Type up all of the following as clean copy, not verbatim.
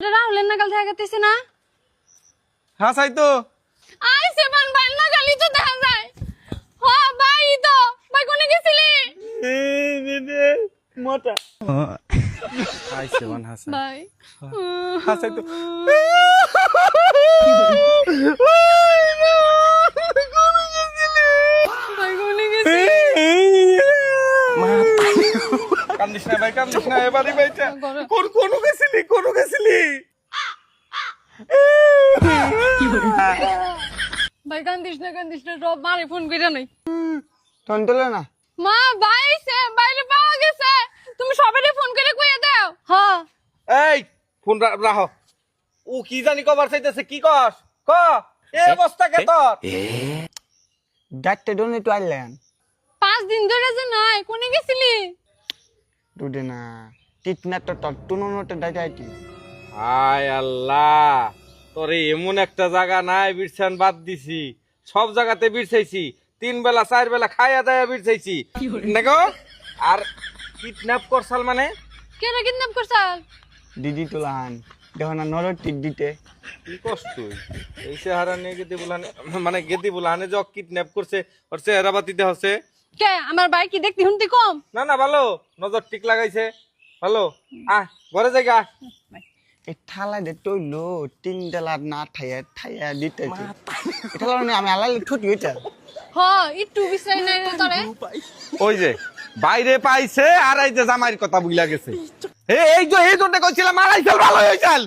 রাহুলের নাগাল দেখা গেছে না? হ্যাঁ চাই তো আইছে বান বান নাগালি তো দেখা যায়। হ ভাই তো ভাই কোনে গেছিলি? মোটা আইছে বান হাসাই ভাই হাসাই তো ভাই কোনে গেছিলি? কান্দিস না ভাই, কান্দিস না এবারে ভাইটা কোন গেছিলি ভাই কান্দিস না রব মারে ফোন কইরা নাই। টন্টলে না মা ভাই আইছে বাইরে পাওয়া গেছে। তুমি সবাইকে ফোন করে কইয়া দাও। হ্যাঁ এই ফোন রাখো। ও কি জানি কবার চাইতেছে, কি কস ক এ অবস্থা কে তোর? ডাক্তার ডোনে তো আইলেন 5 দিন ধরে যে নাই কোনে গেছিলি? দুদে না কিডন্যাপ তো টুনতে ডাকাইতি হায় আল্লাহ, তোরে এমন একটা জায়গা নাই বিরছান বাদ দিছি, সব জায়গাতে বিরছাইছি, 3 বেলা 4 বেলা খাইয়া দায়া বিরছাইছি দেখো। আর কিডন্যাপ করছাল মানে কেন কিডন্যাপ করছাল? দিদি তোলান দেখো না নরর টিক দিতে কি কষ্ট এই চেহারা নিয়ে গেদি বুলানে, মানে গেদি বুলানে যে কিডন্যাপ করছে ওর চেহারা বাতিতে হচ্ছে। কে আমার ভাই কি দেখতে শুনতে কম? না না ভালো, নজর ঠিক লাগাইছে ভালো। আহ ঘরে জায়গা এই থালা দে তৈলো 3 ডলা না ঠাইয়া দিতে এটা মানে আমি আলালে ঠুটি হইতা হ একটু বিশ্রাই নাই রে তোরে। ওই যে বাইরে পাইছে আর এই যে জামাইর কথা বুইলা গেছে। এই জন্য কইছিলাম মারাই চল, ভালো হয়ে চল।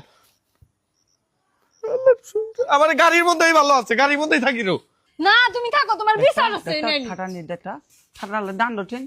আমার গাড়ির মধ্যেই ভালো আছে, গাড়ির মধ্যেই থাকি রো। না তুমি থাকো, তোমার বিচার আছে নাই। ঠাটা নি দেখা ঠাটালে দান্ড টেন